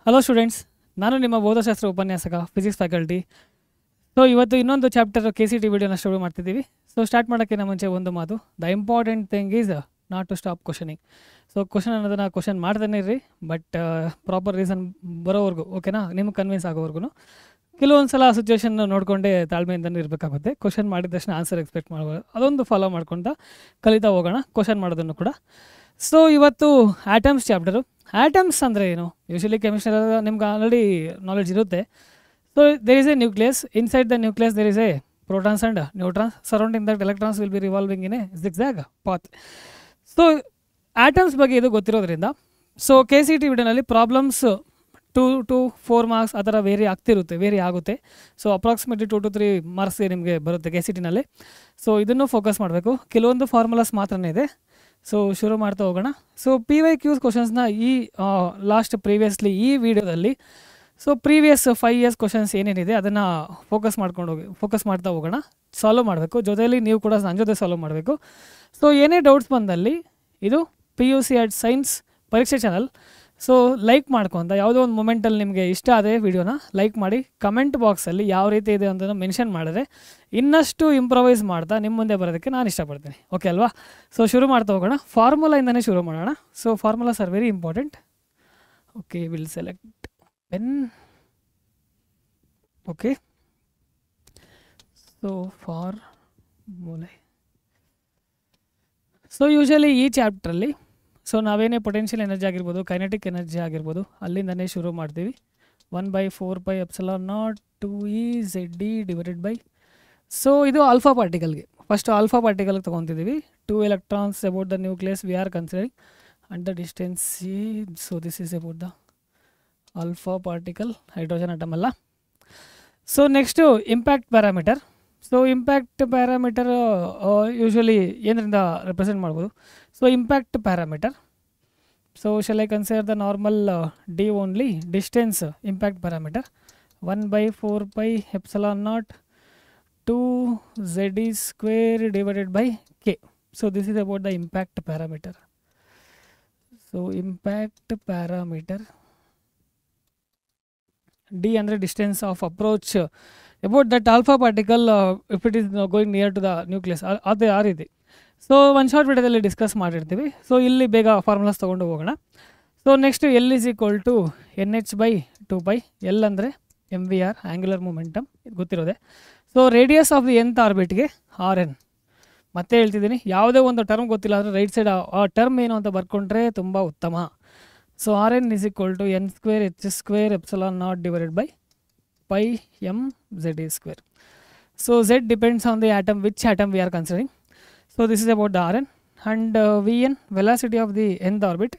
Hello students, ನಾನು ನಿಮ್ಮ ಭೌತಶಾಸ್ತ್ರ ಉಪನ್ಯಾಸಕ ಫಿಸಿಕ್ಸ್ ಫ್ಯಾಕಲ್ಟಿ. ಸೊ ಇವತ್ತು ಇನ್ನೊಂದು ಚಾಪ್ಟರ್ KCT ವಿಡಿಯೋನ ಶುರು ಮಾಡ್ತಿದ್ದೀವಿ. ಸೊ ಸ್ಟಾರ್ಟ್ ಮಾಡೋಕ್ಕಿಂತ ಮುಂಚೆ ಒಂದು ಮಾತು, the important thing is not to stop questioning. So question ಅನ್ನೋದನ್ನು ಕ್ವಶನ್ ಮಾಡ್ತಾನೆ ಇರ್ರಿ, ಬಟ್ ಪ್ರಾಪರ್ ರೀಸನ್ ಬರೋವರೆಗೂ, ಓಕೆನಾ, ನಿಮ್ಗೆ ಕನ್ವಿನ್ಸ್ ಆಗೋವರೆಗೂ. ಕೆಲವೊಂದು ಸಲ ಸಿಚುವೇಶನ್ ನೋಡಿಕೊಂಡೇ ತಾಳ್ಮೆಯಿಂದನೇ ಇರಬೇಕಾಗುತ್ತೆ. ಕ್ವಶನ್ ಮಾಡಿದ ತಕ್ಷಣ ಆನ್ಸರ್ ಎಕ್ಸ್ಪೆಕ್ಟ್ ಮಾಡ್ಬೋದು, ಅದೊಂದು ಫಾಲೋ ಮಾಡ್ಕೊತ ಕಲಿತಾ ಹೋಗೋಣ ಕ್ವಶನ್ ಮಾಡೋದನ್ನು ಕೂಡ. ಸೊ ಇವತ್ತು ಆಟಮ್ಸ್ ಚಾಪ್ಟರು. ಆಟಮ್ಸ್ ಅಂದರೆ ಏನು? ಯೂಶಲಿ ಕೆಮಿಸ್ಟ್ರಿ ನಿಮ್ಗೆ ಆಲ್ರೆಡಿ ನಾಲೆಡ್ಜ್ ಇರುತ್ತೆ. So there is a nucleus, inside the nucleus there is a protons and neutrons, surrounding that electrons will be revolving in a zigzag path. So atoms ಬಗ್ಗೆ ಇದು ಗೊತ್ತಿರೋದ್ರಿಂದ so KCT ವಿಡಿಯೋನಲ್ಲಿ problems 2 to 4 marks ಆ ಥರ very ಆಗುತ್ತೆ. So approximately 2 to 3 ಮಾರ್ಕ್ಸ್ಗೆ ನಿಮಗೆ ಬರುತ್ತೆ KCTನಲ್ಲಿ. So ಇದನ್ನು focus ಮಾಡಬೇಕು. ಕೆಲವೊಂದು ಫಾರ್ಮುಲಾಸ್ ಮಾತ್ರನೇ ಇದೆ. ಸೊ ಶುರು ಮಾಡ್ತಾ ಹೋಗೋಣ. ಸೊ PYQs ಕ್ವಶನ್ಸ್ನ ಈ ಪ್ರೀವಿಯಸ್ಲಿ ಈ ವಿಡಿಯೋದಲ್ಲಿ ಸೊ ಪ್ರೀವಿಯಸ್ 5 years ಕ್ವಶನ್ಸ್ ಏನೇನಿದೆ ಅದನ್ನು ಫೋಕಸ್ ಮಾಡ್ತಾ ಹೋಗೋಣ. ಸಾಲ್ವ್ ಮಾಡಬೇಕು, ಜೊತೆಯಲ್ಲಿ ನೀವು ಕೂಡ ನನ್ನ ಜೊತೆ ಸಾಲ್ವ್ ಮಾಡಬೇಕು. ಸೊ ಏನೇ ಡೌಟ್ಸ್ ಬಂದಲ್ಲಿ ಇದು PUC @ ಸೈನ್ಸ್ ಪರೀಕ್ಷೆ ಚಾನಲ್. ಸೊ ಲೈಕ್ ಮಾಡ್ಕೊಂತ ಯಾವುದೋ ಒಂದು ಮೊಮೆಂಟಲ್ಲಿ ನಿಮಗೆ ಇಷ್ಟ ಆದರೆ ವಿಡಿಯೋನ ಲೈಕ್ ಮಾಡಿ, ಕಮೆಂಟ್ ಬಾಕ್ಸಲ್ಲಿ ಯಾವ ರೀತಿ ಇದೆ ಅಂತ ಮೆನ್ಷನ್ ಮಾಡಿದ್ರೆ ಇನ್ನಷ್ಟು ಇಂಪ್ರವೈಸ್ ಮಾಡ್ತಾ ನಿಮ್ಮ ಮುಂದೆ ಬರೋದಕ್ಕೆ ನಾನು ಇಷ್ಟಪಡ್ತೀನಿ. ಓಕೆ ಅಲ್ವಾ? ಸೊ ಶುರು ಮಾಡ್ತಾ ಹೋಗೋಣ. ಫಾರ್ಮುಲಾಯಿಂದನೇ ಶುರು ಮಾಡೋಣ. So formulas are very important. Okay, will select pen. Okay, so formulae. So usually ಈ ಚಾಪ್ಟ್ರಲ್ಲಿ ಸೊ ನಾವೇನೇ ಪೊಟೆನ್ಷಿಯಲ್ ಎನರ್ಜಿ ಆಗಿರ್ಬೋದು, ಕೈನೆಟಿಕ್ ಎನರ್ಜಿ ಆಗಿರ್ಬೋದು, ಅಲ್ಲಿಂದನೇ ಶುರು ಮಾಡ್ತೀವಿ. 1/4πε0 2EZD/. ಸೊ ಇದು ಆಲ್ಫಾ ಪಾರ್ಟಿಕಲ್ಗೆ, ಫಸ್ಟ್ ಆಲ್ಫಾ ಪಾರ್ಟಿಕಲ್ಗೆ ತೊಗೊತಿದ್ದೀವಿ. 2 electrons about the nucleus we are considering and the distance C. So this is about the alpha particle, hydrogen atom ಅಲ್ಲ. So next impact parameter. So impact parameter usually ಏನರಿಂದ represent ಮಾಡ್ಬೋದು? So impact parameter. So shall I consider the normal D only, distance impact parameter 1/4πε0 2ZD² K. So this is about the impact parameter. So impact parameter D ಅಂದರೆ distance of approach about that alpha particle if it is going near to the nucleus, ಅದೇ ಆ ರೀತಿ. So ಒಂದು short ವಿಡಿಯೋದಲ್ಲಿ discuss ಮಾಡಿರ್ತೀವಿ. So ಇಲ್ಲಿ ಬೇಗ formulas ತೊಗೊಂಡು ಹೋಗೋಣ. So next L = NH/2π. L ಅಂದರೆ MVR, ಆ್ಯಂಗ್ಯುಲರ್ ಮೊಮೆಂಟಮ್, ಇದು ಗೊತ್ತಿರೋದೆ. So radius of the nth ಆರ್ಬಿಟ್ಗೆ RN. ಮತ್ತೆ ಹೇಳ್ತಿದ್ದೀನಿ, ಯಾವುದೇ ಒಂದು ಟರ್ಮ್ ಗೊತ್ತಿಲ್ಲ ಅಂದರೆ ರೈಟ್ ಸೈಡ್ ಆ ಟರ್ಮ್ ಏನು ಅಂತ ಬರ್ಕೊಂಡ್ರೆ ತುಂಬ ಉತ್ತಮ. So RN = n²h²ε0/πmZe². So Z depends on the atom, which atom we are considering. So this is about the RN. And Vn, velocity of the nth orbit.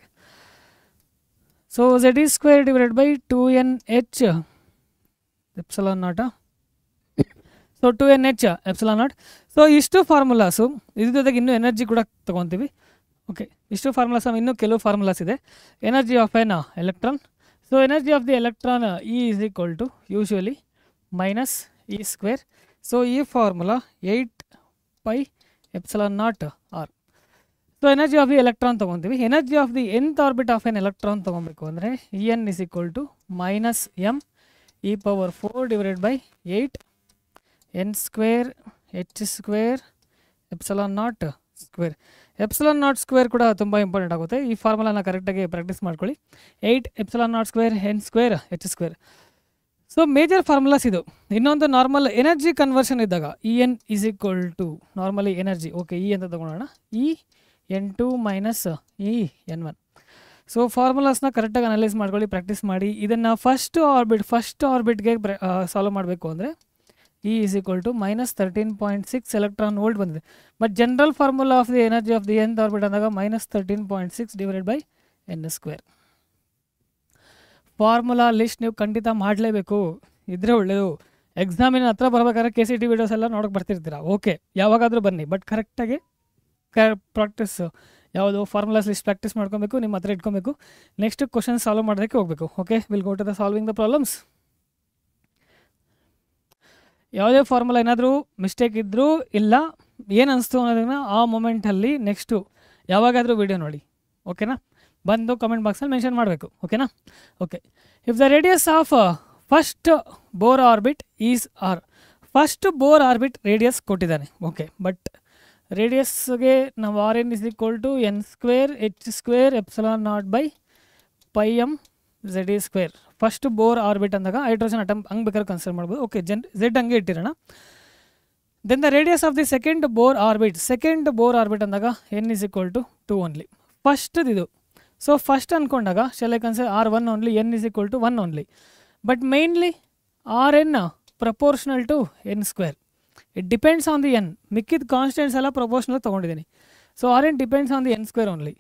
So Z²/2nh ε0. So 2nh ε0. So ಇಷ್ಟು formulas, ಇದ್ರ ಜೊತೆಗೆ ಇನ್ನೂ energy ಕೂಡ ತೊಗೊತೀವಿ. Okay, ಇಷ್ಟು formulas, ಇನ್ನೂ ಕೆಲವು formulas ಇದೆ. Energy of N electron. So energy of the electron E = usually -E². So ಈ formula 8πε0r. So energy of the electron ತೊಗೊತೀವಿ. Energy of the nth orbit of N electron ತೊಗೊಬೇಕು ಅಂದರೆ En = -me⁴/8 n²h²ε0². ε0² ಕೂಡ ತುಂಬ important ಆಗುತ್ತೆ. ಈ ಫಾರ್ಮುಲಾನ ಕರೆಕ್ಟಾಗಿ practice ಮಾಡ್ಕೊಳ್ಳಿ. 8ε0² n²h². ಸೊ ಮೇಜರ್ ಫಾರ್ಮುಲಾಸ್ ಇದು. ಇನ್ನೊಂದು ನಾರ್ಮಲ್ ಎನರ್ಜಿ ಕನ್ವರ್ಷನ್ ಇದ್ದಾಗ En = normally energy, okay, E ಅಂತ ತೊಗೊಳ್ಳೋಣ, En2 - En1. ಸೊ ಫಾರ್ಮುಲಾಸ್ನ ಕರೆಕ್ಟಾಗಿ ಅನಲೈಸ್ ಮಾಡ್ಕೊಳ್ಳಿ, ಪ್ರಾಕ್ಟೀಸ್ ಮಾಡಿ. ಇದನ್ನು ಫಸ್ಟ್ ಆರ್ಬಿಟ್ಗೆ ಸಾಲ್ವ್ ಮಾಡಬೇಕು ಅಂದರೆ E = -13.6 electron volt ಬಂದಿದೆ. But general formula of the energy of the nth orbit ಅಂದಾಗ -13.6/n². ಫಾರ್ಮುಲಾ ಲಿಸ್ಟ್ ನೀವು ಖಂಡಿತ ಮಾಡಲೇಬೇಕು, ಇದ್ರೆ ಒಳ್ಳೆಯದು. ಎಕ್ಸಾಮಿನ ಹತ್ರ ಬರಬೇಕಾದ್ರೆ KCT ವಿಡಿಯೋಸ್ ಎಲ್ಲ ನೋಡೋಕೆ ಬರ್ತಿರ್ತೀರ, ಓಕೆ, ಯಾವಾಗಾದರೂ ಬನ್ನಿ, ಬಟ್ ಕರೆಕ್ಟಾಗಿ ಪ್ರಾಕ್ಟೀಸ್, ಯಾವುದು ಫಾರ್ಮುಲಾಸ್ ಲಿಸ್ಟ್ ಪ್ರಾಕ್ಟೀಸ್ ಮಾಡ್ಕೊಬೇಕು, ನಿಮ್ಮ ಹತ್ರ ಇಟ್ಕೊಬೇಕು. ನೆಕ್ಸ್ಟ್ ಕ್ವಶನ್ ಸಾಲ್ವ್ ಮಾಡೋದಕ್ಕೆ ಹೋಗಬೇಕು. Okay, will go to the solving the problems. ಯಾವುದೇ ಫಾರ್ಮುಲಾ ಏನಾದರೂ ಮಿಸ್ಟೇಕ್ ಇದ್ದರೂ ಇಲ್ಲ, ಏನು ಅನಿಸ್ತು ಅನ್ನೋದನ್ನು ಆ ಮೊಮೆಂಟಲ್ಲಿ ನೆಕ್ಸ್ಟು ಯಾವಾಗಾದರೂ ವಿಡಿಯೋ ನೋಡಿ, ಓಕೆನಾ? ಬಂದು ಕಮೆಂಟ್ ಬಾಕ್ಸಲ್ಲಿ ಮೆನ್ಷನ್ ಮಾಡಬೇಕು, ಓಕೆನಾ? Okay, if the radius of first Bohr orbit is r. First Bohr orbit radius ಕೊಟ್ಟಿದ್ದಾನೆ, ಓಕೆ. ಬಟ್ ರೇಡಿಯಸ್ಗೆ ನಾವು r n is equal to n square h square epsilon naught by pi m z e square. First Bohr orbit ಅಂದಾಗ hydrogen atom ಹಂಗೆ ಬೇಕಾದ್ರೆ consider ಮಾಡ್ಬೋದು, okay. Z ಹಂಗೆ ಇಟ್ಟಿರೋಣ. Then the radius of the second Bohr orbit ಅಂದಾಗ n is equal to 2 only. First ಇದು, so first ಅಂದ್ಕೊಂಡಾಗ shall I consider r 1 only, n is equal to 1 only. But mainly r n proportional to n square. It depends on the n. ಮಿಕ್ಕಿದ constants ಎಲ್ಲ proportional ತೊಗೊಂಡಿದ್ದೀನಿ. So r n depends on the n square only.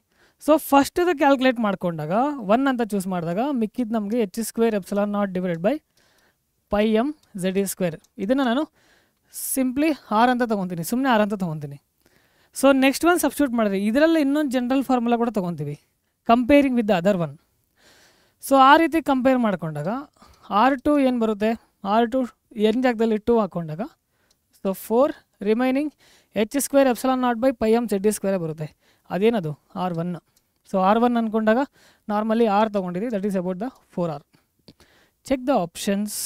So ಫಸ್ಟದು calculate ಮಾಡ್ಕೊಂಡಾಗ 1 ಅಂತ choose ಮಾಡಿದಾಗ ಮಿಕ್ಕಿದ್ದು ನಮಗೆ h square epsilon naught divided by pi m z e square. ಇದನ್ನು ನಾನು ಸಿಂಪ್ಲಿ ಆರ್ ಅಂತ ತೊಗೊತೀನಿ, ಸುಮ್ಮನೆ ಆರ್ ಅಂತ ತೊಗೊತೀನಿ. ಸೊ ನೆಕ್ಸ್ಟ್ ಒನ್ ಸಬ್ಸ್ಟಿಟ್ಯೂಟ್ ಮಾಡಿದ್ರಿ. ಇದರಲ್ಲಿ ಇನ್ನೊಂದು ಜನರಲ್ ಫಾರ್ಮುಲಾ ಕೂಡ ತೊಗೊತೀವಿ, comparing with the other one. So ಆ ರೀತಿ ಕಂಪೇರ್ ಮಾಡ್ಕೊಂಡಾಗ R2 ಏನು ಬರುತ್ತೆ, R2 ಎನ್ ಜಾಗದಲ್ಲಿ 2 ಹಾಕ್ಕೊಂಡಾಗ so 4 remaining h square epsilon naught by pi m z e ಸ್ಕ್ವೇರೇ ಬರುತ್ತೆ. ಅದೇನದು R1. ಸೊ R1 ಅಂದ್ಕೊಂಡಾಗ ನಾರ್ಮಲಿ ಆರ್ ತೊಗೊಂಡಿದ್ದೀವಿ, that is about the 4R. Check the options.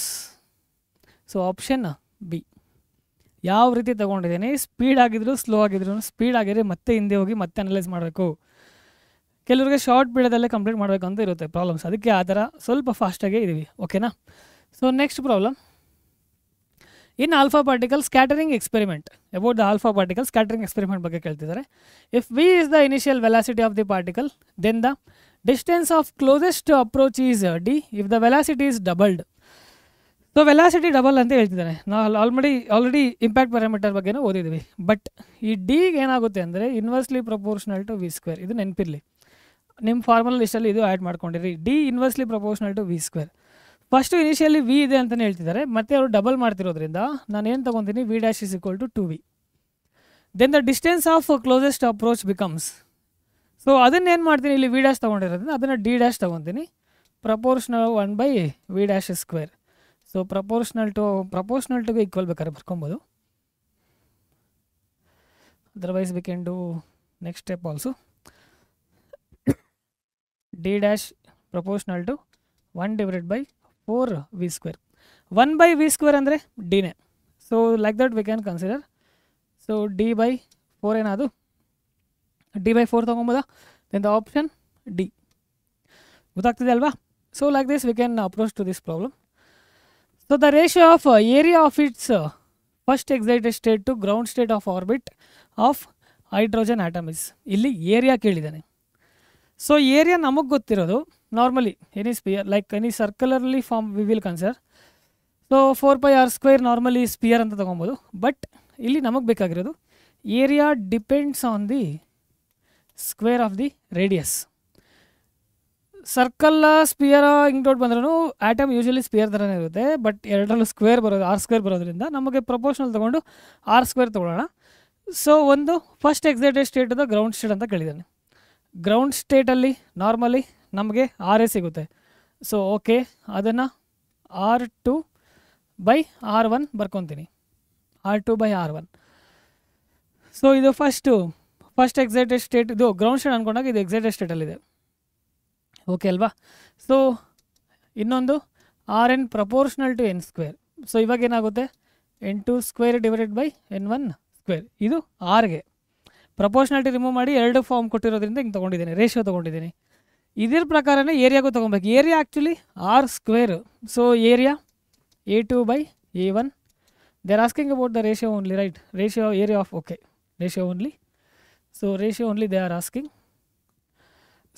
So option b ಯಾವ ರೀತಿ ತೊಗೊಂಡಿದ್ದೀನಿ, ಸ್ಪೀಡ್ ಆಗಿದ್ರು ಸ್ಲೋ ಆಗಿದ್ರು. ಸ್ಪೀಡ್ ಆಗಿದ್ರೆ ಮತ್ತೆ ಹಿಂದೆ ಹೋಗಿ ಮತ್ತೆ ಅನಲೈಸ್ ಮಾಡಬೇಕು. ಕೆಲವರಿಗೆ ಶಾರ್ಟ್ ಪೀರಿಯದಲ್ಲೇ ಕಂಪ್ಲೀಟ್ ಮಾಡಬೇಕು ಅಂತ ಇರುತ್ತೆ ಪ್ರಾಬ್ಲಮ್ಸ್, ಅದಕ್ಕೆ ಆ ಥರ ಸ್ವಲ್ಪ ಫಾಸ್ಟಾಗೇ ಇದ್ದೀವಿ, ಓಕೆನಾ. So next problem, in alpha particle scattering experiment. About the alpha particle scattering experiment ಬಗ್ಗೆ ಕೇಳ್ತಿದ್ದಾರೆ. If v is the initial velocity of the particle, then the distance of closest approach is d if the velocity is doubled. So velocity double ಅಂತ ಹೇಳ್ತಿದ್ದಾನೆ. ನಾವು already impact parameter ಬಗ್ಗೆನೂ ಓದಿದ್ವಿ. But ಈ ಡಿಗೆ ಏನಾಗುತ್ತೆ ಅಂದರೆ inversely proportional to v square. ಇದು ನೆನಪಿರಲಿ, ನಿಮ್ಮ ಫಾರ್ಮಲ್ ಲಿಸ್ಟಲ್ಲಿ ಇದು ಆ್ಯಡ್ ಮಾಡ್ಕೊಂಡಿರಿ. D inversely proportional to v square. First initially v ಇದೆ ಅಂತಲೇ ಹೇಳ್ತಿದ್ದಾರೆ, ಮತ್ತು ಅವರು ಡಬಲ್ ಮಾಡ್ತಿರೋದ್ರಿಂದ ನಾನು ಏನು ತೊಗೊತೀನಿ, v dash is equal to 2v. Then the distance of closest approach becomes. So ಅದನ್ನೇನು ಮಾಡ್ತೀನಿ, ಇಲ್ಲಿ ವಿ ಡ್ಯಾಶ್ ತೊಗೊಂಡಿರೋದ್ರಿಂದ ಅದನ್ನು ಡಿ ಡ್ಯಾಶ್ ತೊಗೊತೀನಿ, proportional 1 by v dash square. So proportional ಟುಗೆ ಈಕ್ವಲ್ ಬೇಕಾದ್ರೆ ಬರ್ಕೊಬೋದು. Otherwise we can do next step also. D dash proportional to 1 divided by 4v square. 1 by v square ಅಂದರೆ ಡಿನೇ. So like that we can consider. So d by 4 ಏನದು, d by 4 ತೊಗೊಬೋದಾ. Then the option d. ಗೊತ್ತಾಗ್ತಿದೆ ಅಲ್ವಾ. So like this we can approach to this problem. So the ratio of area of its first excited state to ground state of orbit of hydrogen atom is. ಇಲ್ಲಿ area ಕೇಳಿದ್ದಾನೆ. So area ನಮಗೆ ಗೊತ್ತಿರೋದು normally any sphere like any circularly form we will consider. So 4πr² normally sphere ಅಂತ ತೊಗೊಬೋದು. But ಇಲ್ಲಿ ನಮಗೆ ಬೇಕಾಗಿರೋದು area depends on the square of the radius. Circle sphere ಹಿಂಗೆ ದೊಡ್ಡ ಬಂದ್ರೂ ಆಟಮ್ ಯೂಶಲಿ ಸ್ಪಿಯರ್ ಥರನೇ ಇರುತ್ತೆ. ಬಟ್ ಎರಡರಲ್ಲೂ ಸ್ಕ್ವೇರ್ ಬರೋದು R² ಬರೋದ್ರಿಂದ ನಮಗೆ ಪ್ರಪೋರ್ಷನಲ್ ತೊಗೊಂಡು R² ತೊಗೊಳ್ಳೋಣ. ಸೊ ಒಂದು ಫಸ್ಟ್ ಎಕ್ಸೈಟೆಡ್ ಸ್ಟೇಟದ ಗ್ರೌಂಡ್ ಸ್ಟೇಟ್ ಅಂತ ಕೇಳಿದ್ದಾನೆ. ಗ್ರೌಂಡ್ ಸ್ಟೇಟಲ್ಲಿ ನಾರ್ಮಲಿ ನಮಗೆ RA ಸಿಗುತ್ತೆ. ಸೊ ಓಕೆ, ಅದನ್ನು R2 ಬೈ R1 ಬರ್ಕೊತೀನಿ, R2 ಬೈ R1. ಸೊ ಇದು ಫಸ್ಟ್ ಎಕ್ಸೈಟೆಡ್ ಸ್ಟೇಟ್, ಇದು ಗ್ರೌಂಡ್ ಸ್ಟೇಟ್ ಅಂದ್ಕೊಂಡಾಗ ಇದು ಎಕ್ಸೈಟೆಡ್ ಸ್ಟೇಟಲ್ಲಿದೆ, ಓಕೆ ಅಲ್ವಾ. ಸೊ ಇನ್ನೊಂದು RN proportional to N square. So ಇವಾಗ ಏನಾಗುತ್ತೆ, N2 square divided by N1 square. ಇದು ಆರ್ಗೆ ಪ್ರಪೋರ್ಷನಾಲಿಟಿ ರಿಮೂವ್ ಮಾಡಿ 2 ಫಾರ್ಮ್ ಕೊಟ್ಟಿರೋದ್ರಿಂದ ಹಿಂಗೆ ತೊಗೊಂಡಿದ್ದೀನಿ, ರೇಷಿಯೋ ತೊಗೊಂಡಿದ್ದೀನಿ. ಇದ್ರ ಪ್ರಕಾರನೇ ಏರಿಯಾಗೂ ತೊಗೊಬೇಕು. Area actually R². So area A2 by A1. They are asking about the ratio only, right. Ratio area of, okay, ratio only. So ratio only they are asking.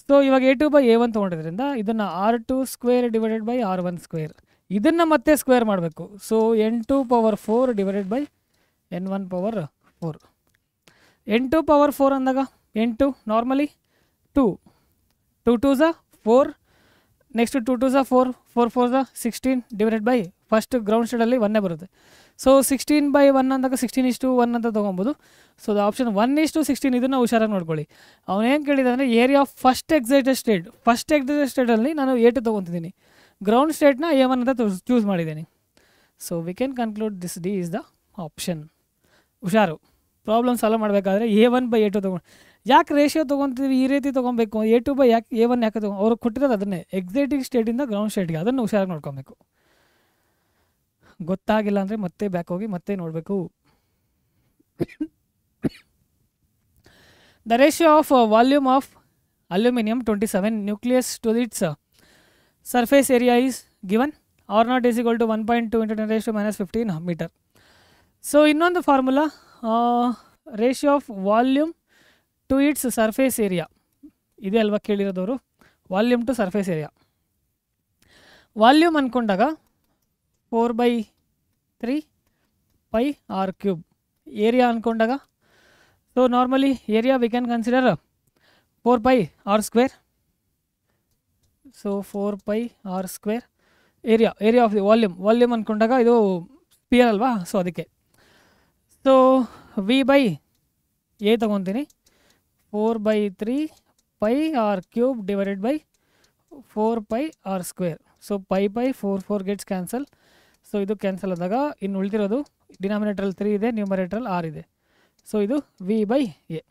So ಇವಾಗ A2 by A1 ತೊಗೊಂಡಿದ್ರಿಂದ ಇದನ್ನು R2 square divided by R1 square. ಇದನ್ನು ಮತ್ತೆ square ಮಾಡಬೇಕು. So N2 power 4 divided by N1 power 4. N2 power 4 ಅಂದಾಗ N2 normally 2 2 ಝ 4, next 2 ಝ 4, 4 ಝ 16 divided by first ground ಸ್ಟೇಟಲ್ಲಿ 1 ಬರುತ್ತೆ. ಸೊ 16 ಬೈ 1 ಅಂದಾಗ 16:1 ಅಂತ ತೊಗೊಬೋದು. So the option 1:16. ಇದನ್ನು ಹುಷಾರಾಗಿ ನೋಡ್ಕೊಳ್ಳಿ. ಅವನೇನು ಕೇಳಿದಂದರೆ ಏರಿಯಾ ಆಫ್ ಫಸ್ಟ್ ಎಕ್ಸೈಟೆಡ್ ಸ್ಟೇಟಲ್ಲಿ ನಾನು A2 ತೊಗೊತಿದ್ದೀನಿ, ಗ್ರೌಂಡ್ ಸ್ಟೇಟ್ನ A1 ಅಂತ ಚೂಸ್ ಮಾಡಿದ್ದೀನಿ. So we can conclude this D is the option. ಹುಷಾರು, ಪ್ರಾಬ್ಲಮ್ ಸಾಲ್ವ್ ಮಾಡಬೇಕಾದ್ರೆ A1 ಬೈ A2 ತೊಗೊಂಡು ಯಾಕೆ ರೇಷಿಯೋ ತೊಗೊತೀವಿ ಈ ರೀತಿ ತೊಗೊಬೇಕು, A2 ಯಾಕೆ A1 ಯಾಕೆ ಅವ್ರು ಕೊಟ್ಟಿರೋದು ಅದನ್ನೇ, ಎಕ್ಸಿಟಿಂಗ್ ಸ್ಟೇಟಿಂದ ಗ್ರೌಂಡ್ ಸ್ಟೇಟ್ಗೆ, ಅದನ್ನು ಹುಷಾರಾಗಿ ನೋಡ್ಕೊಬೇಕು. ಗೊತ್ತಾಗಿಲ್ಲ ಅಂದರೆ ಮತ್ತೆ ಬ್ಯಾಕ್ ಹೋಗಿ ಮತ್ತೆ ನೋಡಬೇಕು. The ratio of volume of aluminium 27 nucleus to its surface area is given. R0 is equal to 1.2 into 10 raised to minus 15 meter. So ಇನ್ನೊಂದು formula, ratio of volume to its surface area ಇದೆ ಅಲ್ವಾ ಕೇಳಿರೋದವರು, volume to surface area. Volume ಅಂದ್ಕೊಂಡಾಗ 4/3 pi r3. Area ಅಂದ್ಕೊಂಡಾಗ so normally area we can consider 4 pi r². So 4 pi r² area of the volume ಅಂದ್ಕೊಂಡಾಗ ಇದು sphere ಅಲ್ವಾ, so ಅದಕ್ಕೆ. So V/A ತೊಗೊತೀನಿ, 4/3 pi r³ divided by 4 pi r². So pi 4 gets cancel. So ಇದು cancel ಆದಾಗ ಇನ್ನು ಉಳಿದಿರೋದು ಡಿನಾಮಿನೇಟ್ರಲ್ಲಿ 3 ಇದೆ, ನ್ಯೂಮರೇಟ್ರಲ್ಲಿ r ಇದೆ. ಸೊ ಇದು V/A.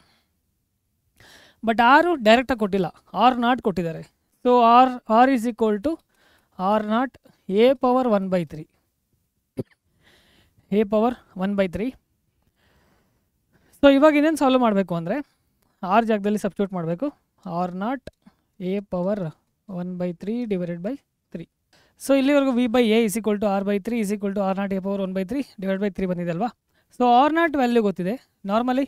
ಬಟ್ ಆರು ಡೈರೆಕ್ಟಾಗಿ ಕೊಟ್ಟಿಲ್ಲ, R0 ಕೊಟ್ಟಿದ್ದಾರೆ. So R is equal to R0 A power 1/3. A power 1/3. So ಇವಾಗ ಇನ್ನೇನು ಸಾಲ್ವ್ ಮಾಡಬೇಕು ಅಂದರೆ ಆರ್ ಜಾಗದಲ್ಲಿ ಸಬ್ಸ್ಟಿಟ್ಯೂಟ್ ಮಾಡಬೇಕು. R0 A power 1/3 divided by 3. So ಇಲ್ಲಿವರೆಗೂ V/A is equal to R/3 is equal to R0 A power 1/3 divide by 3 ಬಂದಿದೆ ಅಲ್ವಾ. So R0 value ಗೊತ್ತಿದೆ ನಾರ್ಮಲಿ.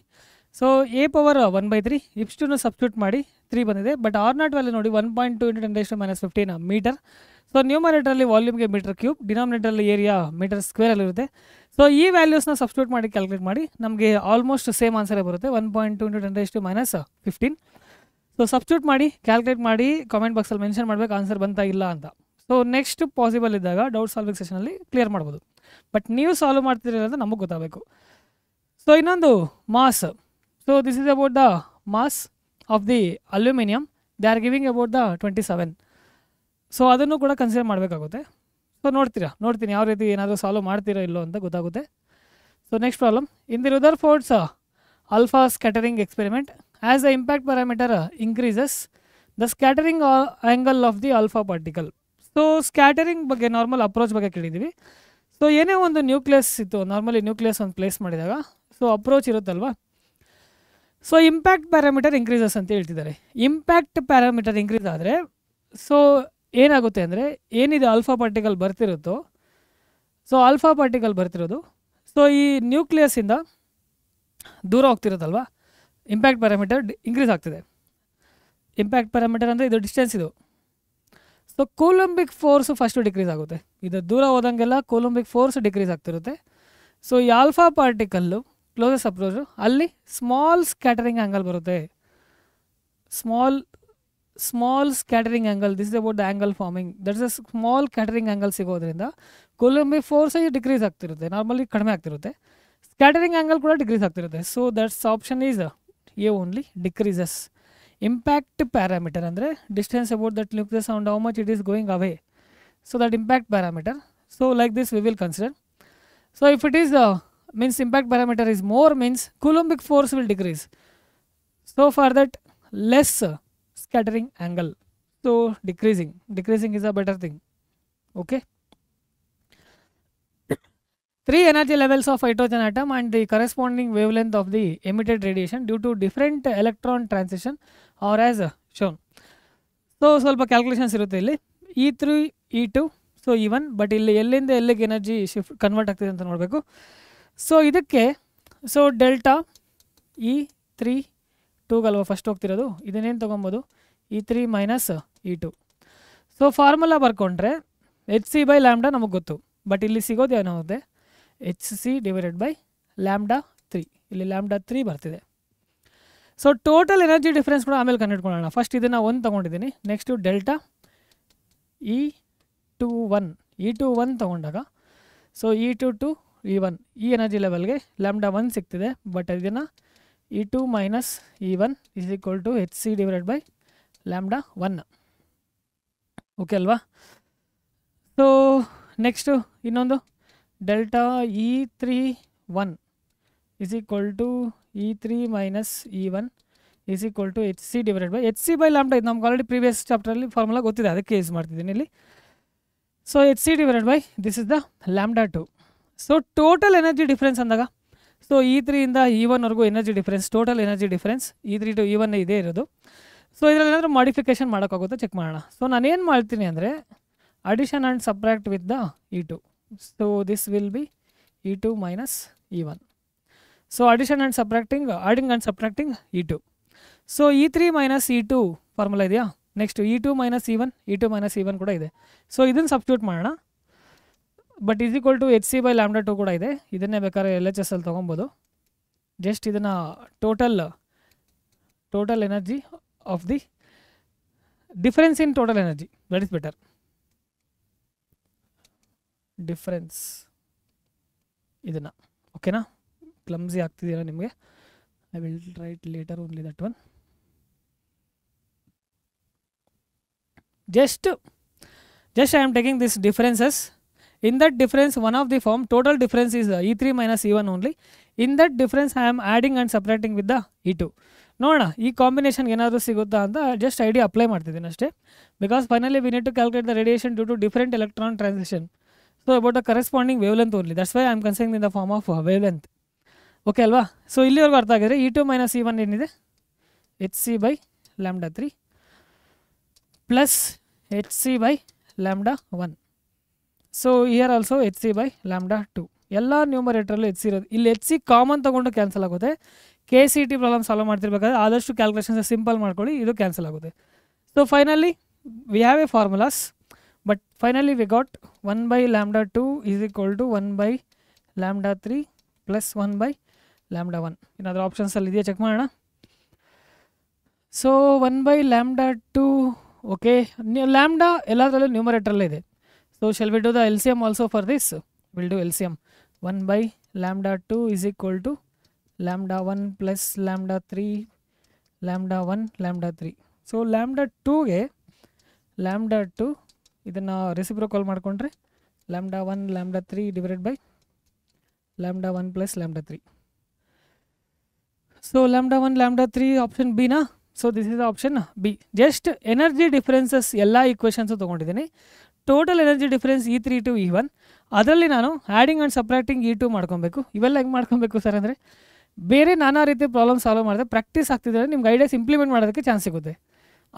ಸೊ A ಪವರ್ 1/3 ಇಷ್ಟು ಸಬ್ಸ್ಟಿಟ್ಯೂಟ್ ಮಾಡಿ 3 ಬಂದಿದೆ. ಬಟ್ R0 ವ್ಯಾಲ್ಯೂ ನೋಡಿ 1.2 into 10 raised to minus 15 meter. So ನ್ಯೂಮರೇಟರಲ್ಲಿ ವಾಲ್ಯೂಮ್ಗೆ ಮೀಟರ್ ಕ್ಯೂಬ್, ಡಿನಾಮಿನೇಟರಲ್ಲಿ ಏರಿಯಾ ಮೀಟರ್ ಸ್ಕ್ವೇರಲ್ಲಿರುತ್ತೆ. ಸೊ ಈ ವ್ಯಾಲ್ಯೂಸ್ನ ಸಬ್ಸ್ಟಿಟ್ಯೂಟ್ ಮಾಡಿ ಕ್ಯಾಲ್ಕುಲೇಟ್ ಮಾಡಿ ನಮಗೆ ಆಲ್ಮೋಸ್ಟ್ ಸೇಮ್ ಆನ್ಸರೇ ಬರುತ್ತೆ, 1.2 into 10 raised to minus 15. So substitute ಮಾಡಿ ಕ್ಯಾಲ್ಕುಲೇಟ್ ಮಾಡಿ ಕಾಮೆಂಟ್ ಬಾಕ್ಸಲ್ಲಿ ಮೆನ್ಷನ್ ಮಾಡಬೇಕು ಆನ್ಸರ್ ಬಂತಾ ಇಲ್ಲ ಅಂತ. ಸೊ ನೆಕ್ಸ್ಟ್ ಪಾಸಿಬಲ್ ಇದ್ದಾಗ ಡೌಟ್ ಸಾಲ್ವಿಂಗ್ ಸೆಷನಲ್ಲಿ ಕ್ಲಿಯರ್ ಮಾಡ್ಬೋದು. ಬಟ್ ನೀವು ಸಾಲ್ವ್ ಮಾಡ್ತೀರಿ ಅಂತ ನಮಗೆ ಗೊತ್ತಾಗಬೇಕು. ಸೊ ಇನ್ನೊಂದು mass. So this is about the mass of the aluminium. They are giving about the 27. So ಅದನ್ನು ಕೂಡ ಕನ್ಸಿಡರ್ ಮಾಡಬೇಕಾಗುತ್ತೆ. ಸೊ ನೋಡ್ತೀನಿ ಯಾವ ರೀತಿ ಏನಾದರೂ ಸಾಲ್ವ್ ಮಾಡ್ತೀರೋ ಇಲ್ಲೋ ಅಂತ ಗೊತ್ತಾಗುತ್ತೆ. So next problem, in the Rutherford's alpha scattering experiment, as the impact parameter increases, the scattering angle of the alpha particle. So scattering ಬಗ್ಗೆ ನಾರ್ಮಲ್ ಅಪ್ರೋಚ್ ಬಗ್ಗೆ ಕೇಳಿದ್ದೀವಿ. ಸೊ ಏನೇ ಒಂದು ನ್ಯೂಕ್ಲಿಯಸ್ ಇತ್ತು, ನಾರ್ಮಲಿ ನ್ಯೂಕ್ಲಿಯಸ್ ಒಂದು ಪ್ಲೇಸ್ ಮಾಡಿದಾಗ ಸೊ ಅಪ್ರೋಚ್ ಇರುತ್ತಲ್ವಾ. So impact parameter increases ಅಂತ ಹೇಳ್ತಿದ್ದಾರೆ. ಇಂಪ್ಯಾಕ್ಟ್ ಪ್ಯಾರಾಮೀಟರ್ ಇನ್ಕ್ರೀಸ್ ಆದರೆ ಸೊ ಏನಾಗುತ್ತೆ ಅಂದರೆ ಏನಿದೆ ಆಲ್ಫಾ ಪಾರ್ಟಿಕಲ್ ಬರ್ತಿರುತ್ತೋ, ಸೊ ಆಲ್ಫಾ ಪಾರ್ಟಿಕಲ್ ಬರ್ತಿರೋದು ಸೊ ಈ ನ್ಯೂಕ್ಲಿಯಸ್ಸಿಂದ ದೂರ ಹೋಗ್ತಿರುತ್ತಲ್ವ, ಇಂಪ್ಯಾಕ್ಟ್ ಪ್ಯಾರಾಮೀಟರ್ ಇನ್ಕ್ರೀಸ್ ಆಗ್ತಿದೆ. ಇಂಪ್ಯಾಕ್ಟ್ ಪ್ಯಾರಾಮೀಟರ್ ಅಂದರೆ ಇದು ಡಿಸ್ಟೆನ್ಸ್ ಇದು. So coulombic force first decrease ಆಗುತ್ತೆ. ಇದು ದೂರ ಹೋದಂಗೆಲ್ಲ ಕೂಲಂಬಿಕ್ ಫೋರ್ಸ್ ಡಿಕ್ರೀಸ್ ಆಗ್ತಿರುತ್ತೆ. ಸೊ ಈ ಆಲ್ಫಾ ಪಾರ್ಟಿಕಲ್ಲು ಕ್ಲೋಸೆಸ್ಟ್ ಅಪ್ರೋಚು ಅಲ್ಲಿ ಸ್ಮಾಲ್ ಸ್ಕ್ಯಾಟರಿಂಗ್ ಆ್ಯಂಗಲ್ ಬರುತ್ತೆ. Small scattering angle, this is about the angle forming. That's a small scattering angle ಸಿಗೋದ್ರಿಂದ ಕೂಲಂಬಿಕ್ ಫೋರ್ಸ್ ಡಿಕ್ರೀಸ್ ಆಗ್ತಿರುತ್ತೆ, ನಾರ್ಮಲಿ ಕಡಿಮೆ ಆಗ್ತಿರುತ್ತೆ. ಸ್ಕ್ಯಾಟರಿಂಗ್ ಆ್ಯಂಗಲ್ ಕೂಡ ಡಿಕ್ರೀಸ್ ಆಗ್ತಿರುತ್ತೆ. So that's option is a only, decreases. Impact parameter ಅಂದರೆ distance about that nucleus and how much it is going away. So that impact parameter. So like this we will consider. So if it is means impact parameter is more, means Coulombic force will decrease. So for that less scattering angle. So decreasing is a better thing. Okay. 3 energy levels of hydrogen atom and the corresponding wavelength of the emitted radiation due to different electron transition are as shown. So ಸ್ವಲ್ಪ calculations ಇರುತ್ತೆ ಇಲ್ಲಿ. E3 E2 so E1, but ಇಲ್ಲಿ ಎಲ್ಲಿಂದ ಎಲ್ಲಿಗೆ energy shift convert ಆಗ್ತಿದೆ ಅಂತ ನೋಡಬೇಕು. So ಇದಕ್ಕೆ ಸೊ ಡೆಲ್ಟಾ E3 2ಗಲ್ವ ಫಸ್ಟ್ ಹೋಗ್ತಿರೋದು, ಇದನ್ನೇನು ತೊಗೊಬೋದು E3 minus E2. So formula ಬರ್ಕೊಂಡ್ರೆ HC/λ ನಮಗೆ ಗೊತ್ತು, ಬಟ್ ಇಲ್ಲಿ ಸಿಗೋದು ಏನಾಗುತ್ತೆ HC ಡಿವೈಡೆಡ್ ಬೈ λ3. ಇಲ್ಲಿ λ3 ಬರ್ತಿದೆ. ಸೊ ಟೋಟಲ್ ಎನರ್ಜಿ ಡಿಫ್ರೆನ್ಸ್ ಕೂಡ ಆಮೇಲೆ ಕಂಡುಹಿಡ್ಕೊಳ್ಳೋಣ. ಫಸ್ಟ್ ಇದನ್ನು 1 ತೊಗೊಂಡಿದ್ದೀನಿ. ನೆಕ್ಸ್ಟು ಡೆಲ್ಟಾ E21 ತೊಗೊಂಡಾಗ ಸೊ E2 to E1 ಈ ಎನರ್ಜಿ ಲೆವೆಲ್ಗೆ λ1 ಸಿಗ್ತಿದೆ. ಬಟ್ ಇದನ್ನು E2 minus E1 is equal to HC divided by λ1. Okay ಅಲ್ವಾ. ಸೊ ನೆಕ್ಸ್ಟು ಇನ್ನೊಂದು delta E31 is equal to E3 minus E1 is equal to h c divided by h C by lambda. ಇದು ನಮ್ಗೆ already previous ಚಾಪ್ಟರಲ್ಲಿ formula ಗೊತ್ತಿದೆ, ಅದಕ್ಕೆ use ಮಾಡ್ತಿದ್ದೀನಿ ಇಲ್ಲಿ. So h c divided by this is the lambda 2. So total energy difference ಅಂದಾಗ, so E3 ಇಂದ E1ವರೆಗೂ energy difference, total energy difference E3 to E1 ಇದೇ ಇರೋದು. ಸೊ ಇದರಲ್ಲಿ ಏನಾದರೂ ಮಾಡಿಫಿಕೇಶನ್ ಮಾಡೋಕ್ಕಾಗುತ್ತಾ ಚೆಕ್ ಮಾಡೋಣ. ಸೊ ನಾನೇನು ಮಾಡ್ತೀನಿ ಅಂದರೆ addition and subtract with the E2. So this will be E2 minus E1. So addition and subtracting, adding and subtracting E2. So E3 minus E2 formula ಇದೆಯಾ. Next E2 minus E1, E2 minus E1 ಕೂಡ ಇದೆ. So ಇದನ್ನು substitute ಮಾಡೋಣ. But is equal to h C by lambda 2 ಕೂಡ ಇದೆ. ಇದನ್ನೇ ಬೇಕಾದ್ರೆ LHS ಅಲ್ಲಿ ತೊಗೊಬೋದು. ಜಸ್ಟ್ ಇದನ್ನು total energy of the difference in total energy, that is better. Difference ಇದನ್ನು ಓಕೆನಾ. ಕ್ಲಮ್ಸಿ ಆಗ್ತಿದೆಯಲ್ಲ ನಿಮಗೆ. I will write later only that one. just I am taking this differences. In that difference, one of the form total difference is E3 minus E1 only. In that difference I am adding and subtracting with the E2. ನೋಡೋಣ ಈ ಕಾಂಬಿನೇಷನ್ಗೆ ಏನಾದರೂ ಸಿಗುತ್ತಾ ಅಂತ just idea apply ಮಾಡ್ತಿದ್ದೀನಿ ಅಷ್ಟೇ. Because finally we need to calculate the radiation due to different electron transition. So about the corresponding wave length only. That's why I am considering in the form of wave length. Okay ಅಲ್ವಾ. So ಇಲ್ಲಿವರೆಗೂ ಅರ್ಥ ಆಗಿದ್ರೆ E2 minus E1 ಏನಿದೆ, H C by lambda 3 plus H C by lambda 1. So here also H C by lambda 2. ಎಲ್ಲ ನ್ಯೂಮರೇಟ್ರಲ್ಲೂ H C ಇರೋದು. ಇಲ್ಲಿ H C common ತೊಗೊಂಡು ಕ್ಯಾನ್ಸಲ್ ಆಗುತ್ತೆ. KCT ಪ್ರಾಬ್ಲಮ್ ಸಾಲ್ವ್ ಮಾಡ್ತಿರ್ಬೇಕಾದ್ರೆ ಆದಷ್ಟು ಕ್ಯಾಲ್ಕುಲೇಷನ್ಸ್ ಸಿಂಪಲ್ ಮಾಡ್ಕೊಳ್ಳಿ, ಇದು ಕ್ಯಾನ್ಸಲ್ ಆಗುತ್ತೆ. So finally we have a formulas, but finally we got 1 by lambda 2 is equal to 1 by lambda 3 plus 1 by lambda 1. ಏನಾದರೂ ಆಪ್ಷನ್ಸಲ್ಲಿ ಇದೆಯಾ ಚೆಕ್ ಮಾಡೋಣ. So 1 by lambda 2 okay. Lambda ಎಲ್ಲದರಲ್ಲೂ ನ್ಯೂಮರೇಟ್ರಲ್ಲೇ ಇದೆ. So shall we do the LCM also for this. Will do LCM. 1 by lambda 2 is equal to lambda 1 plus lambda 3 lambda 1 lambda 3. So lambda 2ಗೆ lambda 2 ಇದನ್ನು reciprocal ಮಾಡಿಕೊಂಡ್ರೆ lambda 1 lambda 3 divided by lambda 1 plus lambda 3. So lambda 1 lambda 3 option ಬಿನಾ. So this is option b. Just energy differences ಎಲ್ಲ equations ತೊಗೊಂಡಿದ್ದೀನಿ. Total energy difference E3 to E1, ಅದರಲ್ಲಿ ನಾನು adding and ಸಪ್ರಾಕ್ಟಿಂಗ್ E2 ಮಾಡ್ಕೊಬೇಕು. ಇವೆಲ್ಲ ಹೆಂಗೆ ಮಾಡ್ಕೊಬೇಕು ಸರ್ ಅಂದರೆ, ಬೇರೆ ನಾನಾ ರೀತಿ ಪ್ರಾಬ್ಲಮ್ ಸಾಲ್ವ್ ಮಾಡಿದ್ರೆ ಪ್ರಾಕ್ಟೀಸ್ ಆಗ್ತಿದ್ರೆ ನಿಮ್ಗೆ ಐಡಿಯಾಸ್ ಇಂಪ್ಲಿಮೆಂಟ್ ಮಾಡೋದಕ್ಕೆ ಚಾನ್ಸ್ ಸಿಗುತ್ತೆ.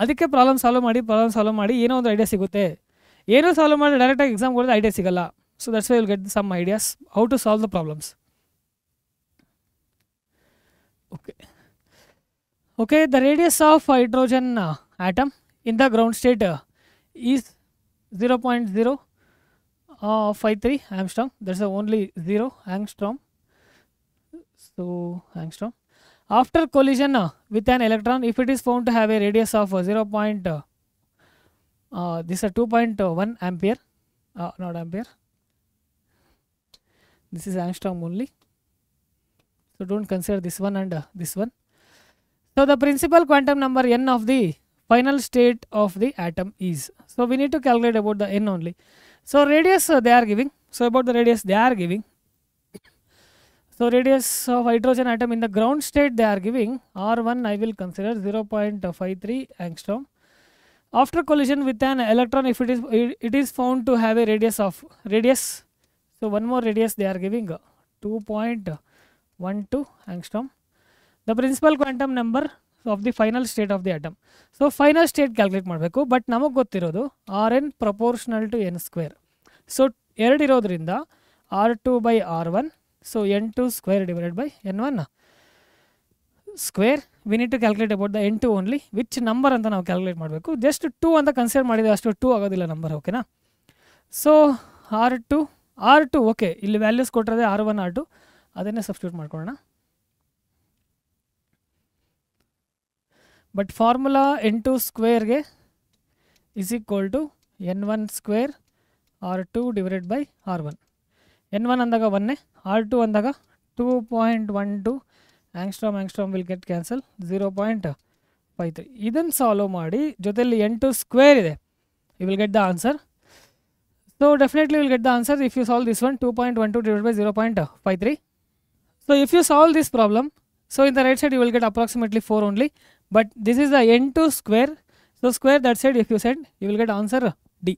ಅದಕ್ಕೆ ಪ್ರಾಬ್ಲಮ್ ಸಾಲ್ವ್ ಮಾಡಿ ಏನೋ ಒಂದು ಐಡಿಯಾ ಸಿಗುತ್ತೆ. ಏನೋ ಸಾಲ್ವ್ ಮಾಡಿ ಡೈರೆಕ್ಟಾಗಿ ಎಕ್ಸಾಮ್ ಕೊಡಿದ್ರೆ ಐಡಿಯಾ ಸಿಗಲ್ಲ. So that's why will get some ideas how to solve the problems. Okay, the radius of hydrogen atom in the ground state is 0.053 angstrom. That's the only 0 angstrom. So angstrom. After collision with an electron, if it is found to have a radius of 2.1 ampere, not ampere. This is angstrom only. So don't consider this one and this one. So the principal quantum number n of the final state of the atom is. So we need to calculate about the n only. So radius they are giving. So about the radius they are giving. So radius of hydrogen atom in the ground state they are giving R1 I will consider 0.53 angstrom. After collision with an electron, if it is found to have a radius. So one more radius they are giving 2.12 angstrom. The principal quantum number of the final state of the atom. So final state calculate ಮಾಡಬೇಕು. But ನಮಗೆ ಗೊತ್ತಿರೋದು Rn proportional to n square. So 2 ಇರೋದ್ರಿಂದ R2 by R1. So n2 square divided by n1 square. We need to calculate about the n2 only. which number ಅಂತ ನಾವು calculate ಮಾಡಬೇಕು. Just 2 ಅಂತ consider ಮಾಡಿದರೆ ಅಷ್ಟು 2 ಆಗೋದಿಲ್ಲ ನಂಬರ್. ಓಕೆನಾ. So R2 okay. ಇಲ್ಲಿ ವ್ಯಾಲ್ಯೂಸ್ ಕೊಟ್ಟಿರೋದೆ R1 R2, ಅದನ್ನೇ ಸಬ್ಸ್ಟಿಟ್ಯೂಟ್ ಮಾಡ್ಕೊಳ್ಳೋಣ. ಬಟ್ ಫಾರ್ಮುಲಾ n2 ಸ್ಕ್ವೇರ್ಗೆ is equal to n1 square R2 divided by R1. n1 ಅಂದಾಗ 1, R2 ಅಂದಾಗ 2.12 angstrom ವಿಲ್ ಗೆಟ್ ಕ್ಯಾನ್ಸಲ್ 0.53. ಇದನ್ನು ಸಾಲ್ವ್ ಮಾಡಿ ಜೊತೆಲಿ n2 ಸ್ಕ್ವೇರ್ ಇದೆ, you will get the answer. So definitely will get the answer if you solve this one 2.12 divided by 0.53. So if you solve this problem, so in the right side you will get approximately 4 only, But this is the n2 square. So square that side if you send, you will get answer D.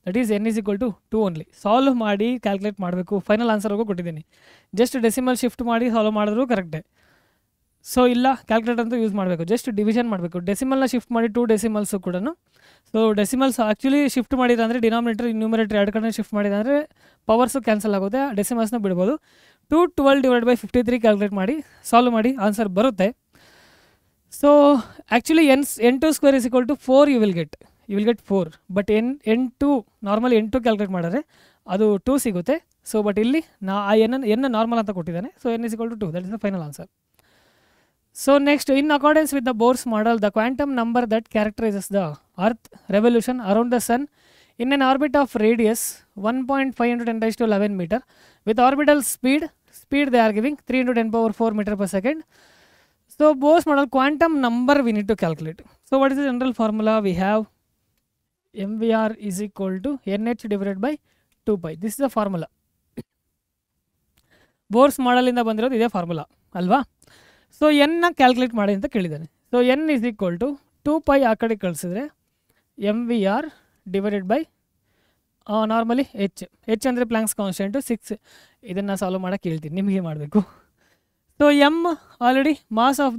That is n is equal to 2 only. Solve ಮಾಡಿ calculate ಮಾಡಬೇಕು. Final ಆನ್ಸರ್ಗೂ ಕೊಟ್ಟಿದ್ದೀನಿ. Just decimal shift ಮಾಡಿ solve ಮಾಡಿದ್ರು ಕರೆಕ್ಟೇ. So ಇಲ್ಲ calculator ಅಂತೂ use ಮಾಡಬೇಕು. Just division ಮಾಡಬೇಕು. ಡೆಸಿಮಲ್ನ shift ಮಾಡಿ 2 ಡೆಸಿಮಲ್ಸು ಕೂಡ. ಸೊ ಡೆಸಿಮಲ್ಸ್ ಆ್ಯಕ್ಚುಲಿ ಶಿಫ್ಟ್ ಮಾಡಿದ್ರೆ ಅಂದರೆ ಡಿನಾಮಿನೇಟರ್ ನ್ಯೂಮರೇಟರ್ ಎರಡು ಕಡೆ ಶಿಫ್ಟ್ ಮಾಡಿದ್ರೆ ಅಂದರೆ ಪವರ್ಸು ಕ್ಯಾನ್ಸಲ್ ಆಗುತ್ತೆ. ಡೆಸಿಮಲ್ಸ್ನ ಬಿಡ್ಬೋದು. 212/53 ಕ್ಯಾಲ್ಕುಲೇಟ್ ಮಾಡಿ ಸಾಲ್ವ್ ಮಾಡಿ ಆನ್ಸರ್ ಬರುತ್ತೆ. So actually n2 square is equal to 4 you will get 4. But n2 normally n2 calculate ಮಾಡಿದ್ರೆ ಅದು 2 ಸಿಗುತ್ತೆ. ಸೊ ಬಟ್ ಇಲ್ಲಿ ಆ ಎನ್ ನಾರ್ಮಲ್ ಅಂತ ಕೊಟ್ಟಿದ್ದಾನೆ. So n is equal to 2. That is the final answer. So next, in accordance with the Bohr's model, the quantum number that characterizes the Earth revolution around the Sun in an orbit of radius 1.5 × 10⁻11 meter with orbital speed they are giving 3 × 10⁴ meter per second. So Bohr's model quantum number we need to calculate. So what is the general formula? We have mvr is equal to nh divided by 2pi. This is the formula. Bohr's model ಇಂದ ಬಂದಿರೋದು ಇದೇ formula ಅಲ್ವಾ? So ಎನ್ನ calculate ಮಾಡಿ ಅಂತ ಕೇಳಿದ್ದಾನೆ. So n is equal to 2pi ಆ ಕಡೆ ಕಳಿಸಿದ್ರೆ mvr divided by normally h ಅಂದರೆ ಪ್ಲಾಂಕ್ಸ್ ಕಾನ್ಸ್ಟೆಂಟು 6. ಇದನ್ನು ಸಾಲ್ವ್ ಮಾಡೋಕ್ಕೆ ಹೇಳ್ತೀನಿ, ನಿಮಗೆ ಮಾಡಬೇಕು. So m already mass of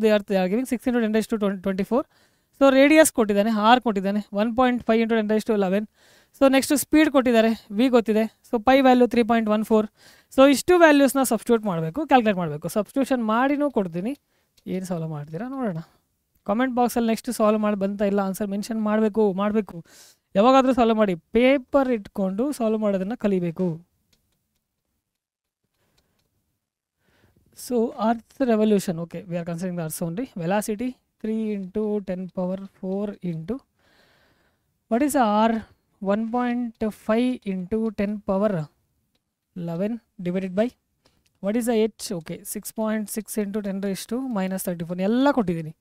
the earth giving 6 × 10⁻24. So radius ಕೊಟ್ಟಿದ್ದಾನೆ, ಆರ್ ಕೊಟ್ಟಿದ್ದಾನೆ 1.5 × 10⁻11. ಸೊ ನೆಕ್ಸ್ಟ್ ಸ್ಪೀಡ್ ಕೊಟ್ಟಿದ್ದಾರೆ, ವಿ ಗೊತ್ತಿದೆ. So pi value 3.14. ಸೊ ಇಷ್ಟು ವ್ಯಾಲ್ಯೂಸ್ನ ಸಬ್ಸ್ಟಿಟ್ಯೂಟ್ ಮಾಡಬೇಕು, ಕ್ಯಾಲ್ಕುಲೇಟ್ ಮಾಡಬೇಕು. ಸಬ್ಸ್ಟಿಟ್ಯೂಷನ್ ಮಾಡಿನೂ ಕೊಡ್ತೀನಿ. ಏನು ಸಾಲ್ವ್ ಮಾಡ್ತೀರಾ ನೋಡೋಣ. ಕಾಮೆಂಟ್ ಬಾಕ್ಸಲ್ಲಿ ನೆಕ್ಸ್ಟ್ ಸಾಲ್ವ್ ಮಾಡಿ ಬಂತ ಇಲ್ಲ ಆನ್ಸರ್ ಮೆನ್ಷನ್ ಮಾಡಬೇಕು. ಯಾವಾಗಾದರೂ ಸಾಲ್ವ್ ಮಾಡಿ, ಪೇಪರ್ ಇಟ್ಕೊಂಡು ಸಾಲ್ವ್ ಮಾಡೋದನ್ನು ಕಲಿಬೇಕು. So earth revolution, okay, we are considering the earth only. Velocity 3 × 10⁴ into what is R 1.5 × 10⁻11 divided by what is the H, okay 6.6 × 10⁻34 ಎಲ್ಲ ಕೊಟ್ಟಿದ್ದೀನಿ.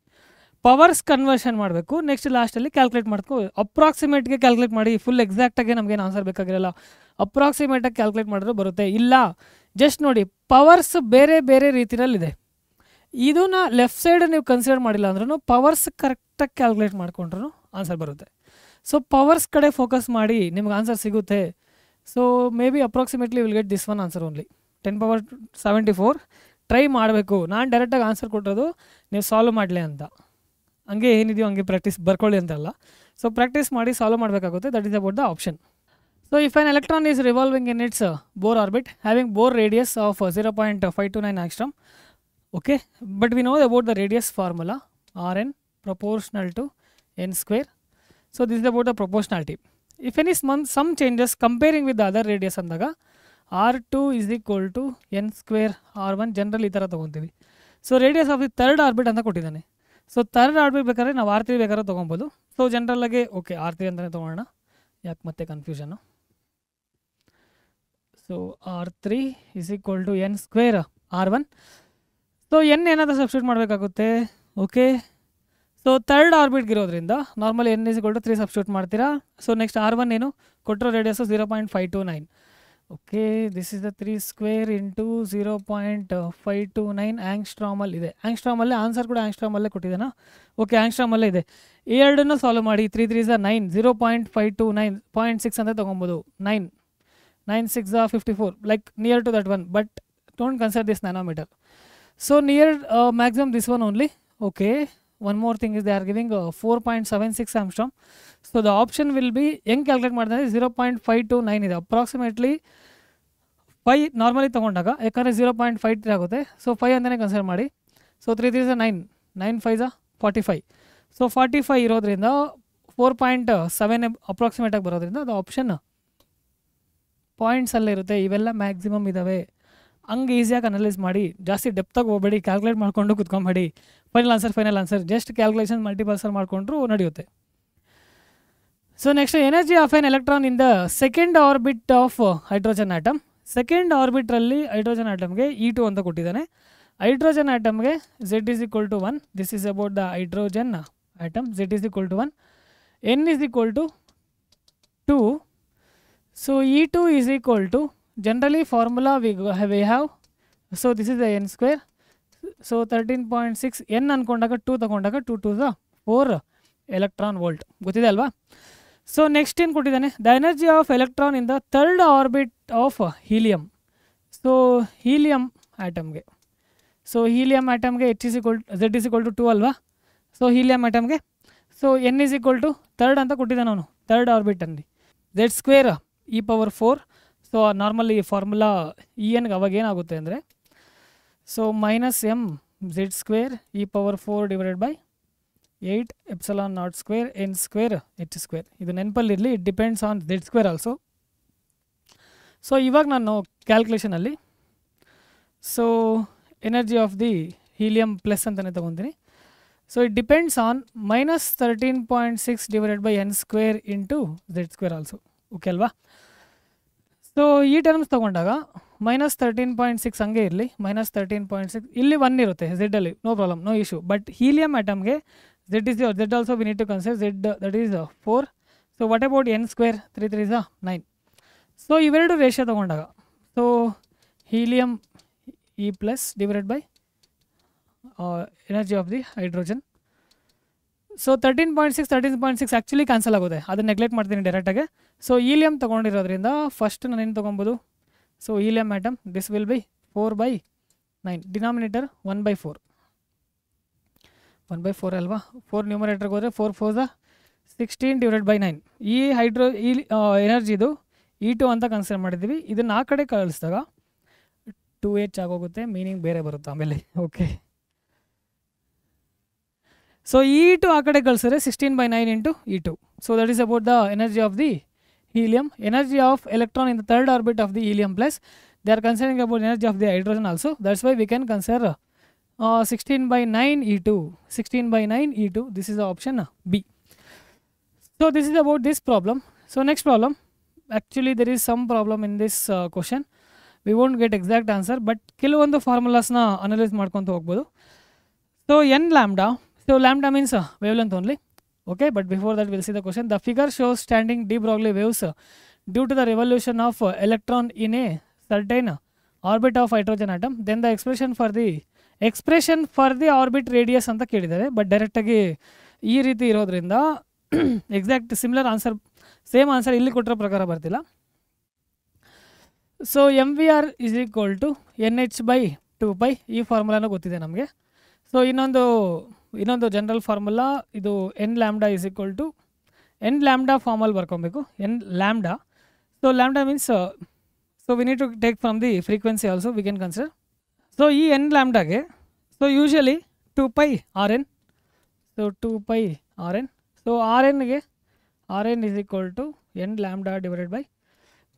ಪವರ್ಸ್ ಕನ್ವರ್ಷನ್ ಮಾಡಬೇಕು. ನೆಕ್ಸ್ಟ್ ಲಾಸ್ಟಲ್ಲಿ ಕ್ಯಾಲ್ಕುಲೇಟ್ ಮಾಡ್ಕೊ, ಅಪ್ರಾಕ್ಸಿಮೇಟ್ಗೆ ಕ್ಯಾಲ್ಕುಲೇಟ್ ಮಾಡಿ. ಫುಲ್ ಎಕ್ಸಾಕ್ಟಾಗಿ ನಮಗೇನು ಆನ್ಸರ್ ಬೇಕಾಗಿರಲ್ಲ, ಅಪ್ರಾಕ್ಸಿಮೇಟಾಗಿ ಕ್ಯಾಲ್ಕುಲೇಟ್ ಮಾಡಿದ್ರು ಬರುತ್ತೆ. ಇಲ್ಲ ಜಸ್ಟ್ ನೋಡಿ, ಪವರ್ಸ್ ಬೇರೆ ಬೇರೆ ರೀತಿಯಲ್ಲಿದೆ. ಇದನ್ನ ಲೆಫ್ಟ್ ಸೈಡ್ ನೀವು ಕನ್ಸಿಡರ್ ಮಾಡಿಲ್ಲ ಅಂದ್ರೂ ಪವರ್ಸ್ ಕರೆಕ್ಟಾಗಿ ಕ್ಯಾಲ್ಕುಲೇಟ್ ಮಾಡ್ಕೊಂಡ್ರೂ ಆನ್ಸರ್ ಬರುತ್ತೆ. ಸೊ ಪವರ್ಸ್ ಕಡೆ ಫೋಕಸ್ ಮಾಡಿ, ನಿಮ್ಗೆ ಆನ್ಸರ್ ಸಿಗುತ್ತೆ. So may be approximately will get this one answer only 10⁻74. Try ಮಾಡಬೇಕು. ನಾನು ಡೈರೆಕ್ಟಾಗಿ ಆನ್ಸರ್ ಕೊಟ್ಟಿರೋದು ನೀವು ಸಾಲ್ವ್ ಮಾಡಲಿ ಅಂತ, ಹಂಗೆ ಏನಿದೆಯೋ ಹಂಗೆ ಪ್ರಾಕ್ಟೀಸ್ ಬರ್ಕೊಳ್ಳಿ ಅಂತಲ್ಲ. ಸೊ ಪ್ರಾಕ್ಟೀಸ್ ಮಾಡಿ ಸಾಲ್ವ್ ಮಾಡಬೇಕಾಗುತ್ತೆ. That is about the option. So if on electron is revolving in its Bohr orbit having Bohr radius of 0.529 angstrom, okay, but we know about the radius formula, Rn proportional to n square. So this is about the proportionality. If any some changes comparing with the other radius ಅಂದಾಗ R2 is equal to n square R1 general ಈ ಥರ ತೊಗೊತೀವಿ. So radius of the third orbit ಅಂತ ಕೊಟ್ಟಿದ್ದಾನೆ. So third orbit ಬೇಕಾದ್ರೆ ನಾವು R3 ಬೇಕಾದ್ರೆ ತೊಗೊಬೋದು. ಸೊ ಜನರಲ್ಲಾಗಿ ಓಕೆ R3 ಅಂತಲೇ ತೊಗೊಳ್ಳೋಣ, ಯಾಕೆ ಮತ್ತೆ confusion. So R3 is equal to n square R1. So n ಏನಾದರೂ ಸಬ್ಸ್ಟಿಟ್ಯೂಟ್ ಮಾಡಬೇಕಾಗುತ್ತೆ. ಓಕೆ, ಸೊ ಥರ್ಡ್ ಆರ್ಬಿಟ್ಗಿರೋದ್ರಿಂದ normally n is equal to 3 substitute ಮಾಡ್ತೀರಾ. ಸೊ ನೆಕ್ಸ್ಟ್ R1 ಏನು ಕೊಟ್ಟಿರೋ radius 0.529. Okay, this is the 3 square into 0.529 ಆ್ಯಂಗ್ಸ್ಟ್ರಾಮಲ್ಲಿ ಇದೆ. ಆ್ಯಂಗ್ಸ್ಟ್ರಾಮಲ್ಲೇ answer ಕೂಡ ಆ್ಯಂಗ್ಸ್ಟ್ರಾಮಲ್ಲೇ ಕೊಟ್ಟಿದ್ದಾನಾ? ಓಕೆ, ಆ್ಯಂಗ್ಸ್ಟ್ರಾಮಲ್ಲೇ ಇದೆ. ಈ ಎರಡನ್ನೂ ಸಾಲ್ವ್ ಮಾಡಿ. 3 3 is 9, 0.529 0.6 ಅಂತ ತೊಗೊಬೋದು. 9 9 6 54, like near to that one, but don't consider this nanometer. So near maximum this one only. Okay, one more thing is they are giving 4.76 angstrom. So the option will be ಹೆಂಗೆ calculate ಮಾಡಿದ್ರೆ 0.529 ಇದೆ. Approximately 5 normally ತೊಗೊಂಡಾಗ, ಯಾಕಂದರೆ 0.53 ಆಗುತ್ತೆ. So 5 ಅಂತಲೇ consider ಮಾಡಿ. So 3 3 is 9, 9 5 is 45. So 45 ಇರೋದ್ರಿಂದ 4.7 ಅಪ್ರಾಕ್ಸಿಮೇಟಾಗಿ ಬರೋದ್ರಿಂದ ಅದು ಆಪ್ಷನ್ ಪಾಯಿಂಟ್ಸಲ್ಲೇ ಇರುತ್ತೆ. ಇವೆಲ್ಲ ಮ್ಯಾಕ್ಸಿಮಮ್ ಇದ್ದಾವೆ. ಹಂಗೆ ಈಸಿಯಾಗಿ ಅನಲೈಸ್ ಮಾಡಿ, ಜಾಸ್ತಿ ಡೆಪ್ತಾಗಿ ಹೋಗಬೇಡಿ, ಕ್ಯಾಲ್ಕುಲೇಟ್ ಮಾಡಿಕೊಂಡು ಕುತ್ಕೊಂಬೇಡಿ. ಫೈನಲ್ ಆನ್ಸರ್ ಜಸ್ಟ್ ಕ್ಯಾಲ್ಕುಲೇಷನ್ ಮಲ್ಟಿಪಲ್ಸಲ್ಲಿ ಮಾಡಿಕೊಂಡ್ರು ನಡೆಯುತ್ತೆ. So next, energy of N electron in the second orbit of hydrogen atom. Second ಆರ್ಬಿಟ್ರಲ್ಲಿ ಹೈಡ್ರೋಜನ್ ಆಟಮ್ಗೆ E2 ಅಂತ ಕೊಟ್ಟಿದ್ದಾನೆ. ಹೈಡ್ರೋಜನ್ ಆಟಮ್ಗೆ Z is equal to 1. This is about the hydrogen atom. Z is equal to 1, N is equal to 2. So E2 is equal to, generally formula we have, so this is the n square, so 13.6 n ಅಂದ್ಕೊಂಡಾಗ 2 ತಗೊಂಡಾಗ 2 to the 4 electron volt ಗೊತ್ತಿದೆ ಅಲ್ವಾ. So next ಏನು ಕೊಟ್ಟಿದ್ದಾನೆ, the energy of electron in the third orbit of helium. So helium ಆಟಮ್ಗೆ, so helium ಆಟಮ್ಗೆ Z=2 ಅಲ್ವಾ. So helium ಆಟಮ್ಗೆ ಸೊ N=, ಥರ್ಡ್ ಅಂತ ಕೊಟ್ಟಿದ್ದಾನೆ ಅವನು, ಥರ್ಡ್ ಆರ್ಬಿಟಲ್ಲಿ Z² E⁴. So normally formula ಗೆ ಅವಾಗ ಏನಾಗುತ್ತೆ ಅಂದರೆ, so -m Z² E⁴/ 8 ε0² n² h². ಇದು ನೆನಪಲ್ಲಿರಲಿ, it depends on Z² also. So ಇವಾಗ ನಾನು ಕ್ಯಾಲ್ಕುಲೇಷನಲ್ಲಿ so energy of the helium plus ಅಂತಲೇ ತೊಗೊತೀನಿ. So it depends on -13.6 / n² into Z² also. Okay ಅಲ್ವಾ. ಸೊ ಈ ಟರ್ಮ್ಸ್ ತೊಗೊಂಡಾಗ -13.6 ಹಂಗೆ ಇರಲಿ, -13.6 ಇಲ್ಲಿ 1 ಇರುತ್ತೆ Z ಅಲ್ಲಿ, no problem, no issue. But helium ಆಟಮ್ಗೆ Z also we need to consider Z, that is 4. So what about n², 3 3 is 9. So ಇವೆರಡು ratio ತೊಗೊಂಡಾಗ so helium E+ energy of the hydrogen. So 13.6 actually cancel ಆಗುತ್ತೆ, ಅದನ್ನು neglect ಮಾಡ್ತೀನಿ ಡೈರೆಕ್ಟಾಗೆ. So helium ತೊಗೊಂಡಿರೋದ್ರಿಂದ first ನಾನು ಏನು ತೊಗೊಬೋದು, so helium atom this will B 4/9, denominator 1/4. 1/4 ಅಲ್ವಾ. 4 ನ್ಯೂಮರೇಟರ್ಗೆ ಹೋದರೆ 4 4 16/9. ಈ ಎನರ್ಜಿದು E2 ಅಂತ ಕನ್ಸಿಡರ್ ಮಾಡಿದ್ದೀವಿ. ಇದನ್ನು ಆ ಕಡೆ ಕಳಿಸಿದಾಗ 2h ಆಗೋಗುತ್ತೆ, ಮೀನಿಂಗ್ ಬೇರೆ ಬರುತ್ತೆ ಆಮೇಲೆ. ಓಕೆ, ಸೊ E2 ಆ ಕಡೆ ಕಳಿಸಿದ್ರೆ 16/9 into E2. So that is about the energy of the helium. Energy of electron in the third orbit of the helium plus, they are considering about energy of the hydrogen also. That's why we can consider 16/9 E2. 16/9 E2, this is the option B. So this is about this problem. So next problem, actually there is some problem in this question. We won't get exact answer, but ಕೆಲವೊಂದು ಫಾರ್ಮುಲಾಸ್ನ analyse ಮಾಡ್ಕೊತ ಹೋಗ್ಬೋದು. So n lambda, so lambda means wavelength only. Okay, but before that we'll see the question. The figure shows standing de Broglie waves due to the revolution of electron in a certain orbit of hydrogen atom. Then the expression for the orbit radius ಅಂತ ಕೇಳಿದ್ದಾರೆ. But ಡೈರೆಕ್ಟಾಗಿ ಈ ರೀತಿ ಇರೋದ್ರಿಂದ exact similar answer, same answer ಇಲ್ಲಿ ಕೊಟ್ಟಿರೋ ಪ್ರಕಾರ ಬರ್ತಿಲ್ಲ. ಸೊ MVR = NH/2π, ಈ ಫಾರ್ಮುಲಾನು ಗೊತ್ತಿದೆ ನಮಗೆ. ಸೊ ಇನ್ನೊಂದು ಜನರಲ್ ಫಾರ್ಮುಲಾ ಇದು n lambda = n lambda ಫಾರ್ಮಲ್ಲಿ ಬರ್ಕೊಬೇಕು, n lambda. So lambda means so we need to take from the frequency also we can consider. So ಈ n lambdaಗೆ so usually 2π Rn, so 2π Rn. So Rnಗೆ Rn = n lambda /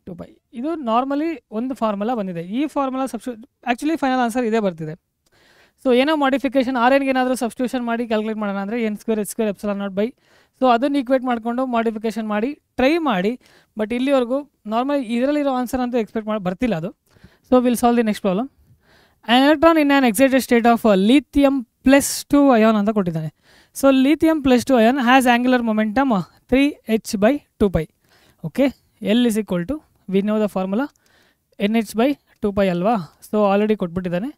2π. ಇದು normally ಒಂದು formula ಬಂದಿದೆ. ಈ formula actually final answer ಇದೇ ಬರ್ತಿದೆ. So ಏನೋ ಮಾಡಿಫಿಕೇಷನ್ Rnಗೆ ಏನಾದರೂ ಸಬ್ಸ್ಟಿಟ್ಯೂಷನ್ ಮಾಡಿ ಕ್ಯಾಲ್ಕುಲೇಟ್ ಮಾಡೋಣ ಅಂದರೆ n² h² ε0/, ಸೊ ಅದನ್ನು ಈಕ್ವೇಟ್ ಮಾಡಿಕೊಂಡು ಮಾಡಿಫಿಕೇಷನ್ ಮಾಡಿ ಟ್ರೈ ಮಾಡಿ. ಬಟ್ ಇಲ್ಲಿವರೆಗೂ ನಾರ್ಮಲಿ ಇದರಲ್ಲಿರೋ ಆನ್ಸರ್ ಅಂತೂ ಎಕ್ಸ್ಪೆಕ್ಟ್ ಬರ್ತಿಲ್ಲ ಅದು. So will solve the next problem. An electron in an excited state of lithium+2 ion ಅಂತ ಕೊಟ್ಟಿದ್ದಾನೆ. So lithium+2 ion has angular momentum 3h/2π. Okay, L = we know the formula NH/2π ಅಲ್ವಾ. So already ಕೊಟ್ಬಿಟ್ಟಿದ್ದಾನೆ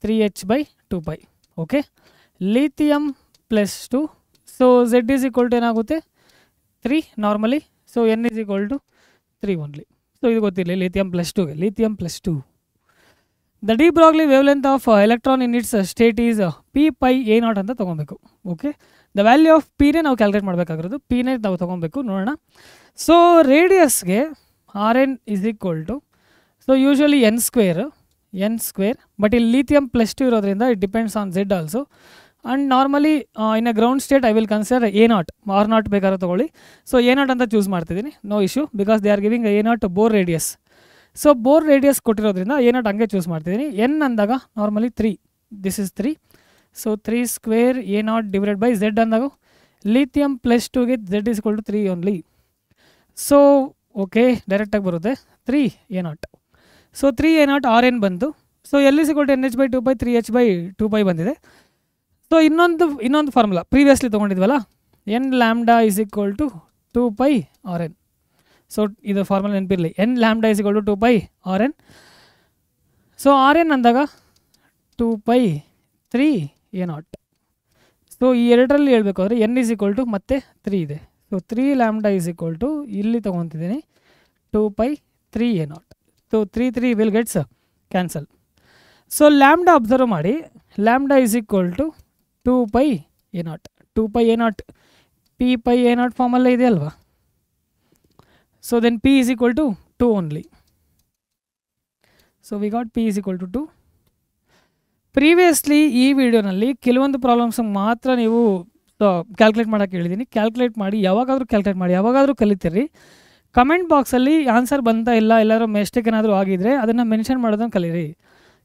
3h/2π. Okay, lithium+2. So Z ಏನಾಗುತ್ತೆ 3 normally. So N = 3 only. So ಇದು ಗೊತ್ತಿರಲಿ lithium+2ಗೆ, lithium+2. The de Broglie wavelength of electron in its state is p πa0 ಅಂತ ತೊಗೊಬೇಕು. Okay, the value of ಪಿನೇ ನಾವು ಕ್ಯಾಲ್ಕುಲೇಟ್ ಮಾಡಬೇಕಾಗಿರೋದು, ಪಿನೇ ನಾವು ತೊಗೊಬೇಕು. ನೋಡೋಣ. ಸೊ ರೇಡಿಯಸ್ಗೆ Rn = so usually n², but ಇಲ್ಲಿ lithium+2 ಇರೋದ್ರಿಂದ it depends on Z also. And normally in a ground state I will consider A0, R0 ಬೇಕಾದ್ರೆ ತೊಗೊಳ್ಳಿ. ಸೊ A0 ಅಂತ ಚೂಸ್ ಮಾಡ್ತಿದ್ದೀನಿ, no issue, because they are giving A0 Bohr radius. So Bohr radius ಕೊಟ್ಟಿರೋದ್ರಿಂದ A0 ಹಂಗೆ choose ಮಾಡ್ತಿದ್ದೀನಿ. n ಅಂದಾಗ normally 3, this is 3. So 3² A0 / Z ಅಂದಾಗ lithium+2ಗೆ Z = 3 ಓನ್ಲಿ. ಸೊ ಓಕೆ, ಡೈರೆಕ್ಟಾಗಿ ಬರುತ್ತೆ 3 A0. ಸೊ 3 A0 Rn ಬಂತು. ಸೊ L = NH/2π, 3h/2π ಬಂದಿದೆ. ಸೊ ಇನ್ನೊಂದು ಫಾರ್ಮುಲಾ ಪ್ರೀವಿಯಸ್ಲಿ ತೊಗೊಂಡಿದ್ವಲ್ಲ, n lambda = 2π Rn. ಸೊ ಇದು ಫಾರ್ಮುಲಾ ನೆನಪಿರಲಿ, n lambda = 2π Rn. So Rn ಅಂದಾಗ 2π 3a0. ಸೊ ಈ ಎರಡರಲ್ಲಿ ಹೇಳಬೇಕಾದ್ರೆ n ಈಸ್ ಈಕ್ವಲ್ ಟು ಮತ್ತೆ 3 ಇದೆ. So 3 lambda is equal to ಇಲ್ಲಿ ತೊಗೊತಿದ್ದೀನಿ 2π3a0. So 3 will gets cancel. So lambda observe ಮಾಡಿ, lambda is equal to 2πa0. 2πa0 p/a0 ಫಾರ್ಮಲ್ಲೇ ಇದೆ ಅಲ್ವಾ. So then p is equal to 2 only. So we got p is equal to 2. Previously ಈ ವಿಡಿಯೋನಲ್ಲಿ ಕೆಲವೊಂದು problems ಮಾತ್ರ ನೀವು calculate ಮಾಡೋಕ್ಕೆ ಹೇಳಿದ್ದೀನಿ. ಕ್ಯಾಲ್ಕುಲೇಟ್ ಮಾಡಿ, ಯಾವಾಗಾದರೂ ಕ್ಯಾಲ್ಕುಲೇಟ್ ಮಾಡಿ, ಯಾವಾಗಾದರೂ ಕಲಿತೀರಿ. ಕಮೆಂಟ್ ಬಾಕ್ಸಲ್ಲಿ ಆನ್ಸರ್ ಬಂತಾ ಇಲ್ಲ, ಎಲ್ಲರೂ ಮಿಸ್ಟೇಕ್ ಏನಾದರೂ ಆಗಿದ್ದರೆ ಅದನ್ನು ಮೆನ್ಷನ್ ಮಾಡೋದನ್ನು ಕಲೀರಿ.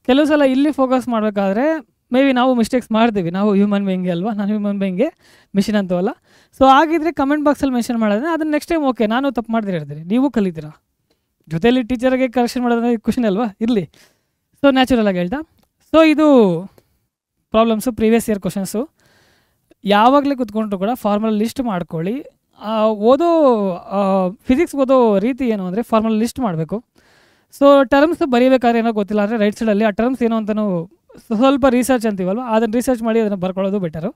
ಕೆಲವು ಸಲ ಇಲ್ಲಿ ಫೋಕಸ್ ಮಾಡಬೇಕಾದ್ರೆ ಮೇ ಬಿ ನಾವು ಮಿಸ್ಟೇಕ್ಸ್ ಮಾಡ್ತೀವಿ. ನಾವು ಹ್ಯೂಮನ್ ಬೀಯಿಂಗೆ ಅಲ್ವಾ, ನಾನು ಹ್ಯೂಮನ್ ಬೀಯಿಂಗೆ, ಮಿಷಿನ್ ಅಂತೂ ಅಲ್ಲ. ಸೊ ಆಗಿದ್ದರೆ ಕಮೆಂಟ್ ಬಾಕ್ಸಲ್ಲಿ ಮೆನ್ಷನ್ ಮಾಡೋದ್ರೆ ಅದನ್ನು ನೆಕ್ಸ್ಟ್ ಟೈಮ್ ಓಕೆ ನಾನು ತಪ್ಪು ಮಾಡ್ತೀರಿ ಹೇಳ್ತೀರಿ, ನೀವು ಕಲಿತೀರಾ. ಜೊತೆಯಲ್ಲಿ ಟೀಚರ್ಗೆ ಕರೆಕ್ಷನ್ ಮಾಡೋದ್ರೆ ಖುಷಿನೇ ಅಲ್ವಾ, ಇರಲಿ. ಸೊ ನ್ಯಾಚುರಲ್ ಆಗಿ ಹೇಳ್ತಾ, ಸೊ ಇದು ಪ್ರಾಬ್ಲಮ್ಸು, ಪ್ರೀವಿಯಸ್ ಇಯರ್ ಕ್ವಶನ್ಸು. ಯಾವಾಗಲೇ ಕೂತ್ಕೊಂಡ್ರು ಕೂಡ ಫಾರ್ಮಲ್ ಲಿಸ್ಟ್ ಮಾಡ್ಕೊಳ್ಳಿ. ಓದೋ ಫಿಸಿಕ್ಸ್ ಓದೋ ರೀತಿ ಏನು ಅಂದರೆ ಫಾರ್ಮಲ್ ಲಿಸ್ಟ್ ಮಾಡಬೇಕು. ಸೊ ಟರ್ಮ್ಸ್ ಬರೀಬೇಕಾದ್ರೆ ಏನೋ ಗೊತ್ತಿಲ್ಲ ಅಂದರೆ ರೈಟ್ ಸೈಡಲ್ಲಿ ಆ ಟರ್ಮ್ಸ್ ಏನೋ ಅಂತಲೂ ಸ್ವಲ್ಪ ರಿಸರ್ಚ್ ಅಂತೀವಲ್ವ, ಅದನ್ನು ರಿಸರ್ಚ್ ಮಾಡಿ ಅದನ್ನು ಬರ್ಕೊಳ್ಳೋದು ಬೆಟರು.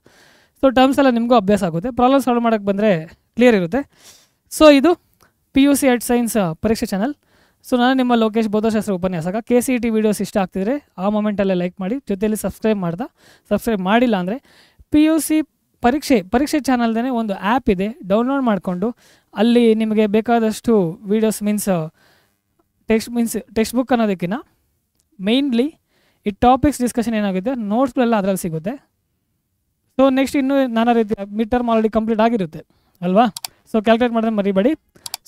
ಸೊ ಟರ್ಮ್ಸ್ ಎಲ್ಲ ನಿಮಗೂ ಅಭ್ಯಾಸ ಆಗುತ್ತೆ. ಪ್ರಾಬ್ಲಮ್ ಸಾಲ್ವ್ ಮಾಡೋಕ್ಕೆ ಬಂದರೆ ಕ್ಲಿಯರ್ ಇರುತ್ತೆ. ಸೊ ಇದು PUC ಎಟ್ ಸೈನ್ಸ್ ಪರೀಕ್ಷೆ ಚಾನಲ್. ಸೊ ನಾನು ನಿಮ್ಮ ಲೋಕೇಶ್ ಭೌತಶಾಸ್ತ್ರ ಉಪನ್ಯಾಸಕ. KCET ವೀಡಿಯೋಸ್ ಇಷ್ಟ ಆಗ್ತಿದ್ರೆ ಆ ಮೊಮೆಂಟಲ್ಲೇ ಲೈಕ್ ಮಾಡಿ, ಜೊತೆಯಲ್ಲಿ ಸಬ್ಸ್ಕ್ರೈಬ್ ಮಾಡಿಲ್ಲ ಅಂದರೆ PUC ಪರೀಕ್ಷೆ ಚಾನಲ್ದೇ ಒಂದು ಆ್ಯಪ್ ಇದೆ, ಡೌನ್ಲೋಡ್ ಮಾಡಿಕೊಂಡು ಅಲ್ಲಿ ನಿಮಗೆ ಬೇಕಾದಷ್ಟು ವೀಡಿಯೋಸ್ ಟೆಕ್ಸ್ಟ್ ಬುಕ್ ಅನ್ನೋದಕ್ಕಿಂತ ಮೇಯ್ನ್ಲಿ ಈ ಟಾಪಿಕ್ಸ್ ಡಿಸ್ಕಷನ್ ಏನಾಗುತ್ತೆ ನೋಟ್ಸ್ಗಳೆಲ್ಲ ಅದರಲ್ಲಿ ಸಿಗುತ್ತೆ. ಸೊ ನೆಕ್ಸ್ಟ್ ಇನ್ನೂ ನಾನಾ ರೀತಿ ಮಿಡ್ ಟರ್ಮ್ ಆಲ್ರೆಡಿ ಕಂಪ್ಲೀಟ್ ಆಗಿರುತ್ತೆ ಅಲ್ವಾ. ಸೊ ಕ್ಯಾಲ್ಕುಲೇಟ್ ಮಾಡಿದ್ರೆ ಮರಿಬೇಡಿ.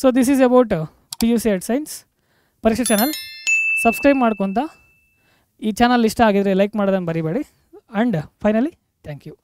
So this is about PUC at science ಪರೀಕ್ಷೆ ಚಾನಲ್. ಸಬ್ಸ್ಕ್ರೈಬ್ ಮಾಡ್ಕೊತ ಈ ಚಾನಲ್ ಇಷ್ಟ ಆಗಿದ್ರೆ ಲೈಕ್ ಮಾಡೋದನ್ನು ಮರಿಬೇಡಿ. And finally thank you.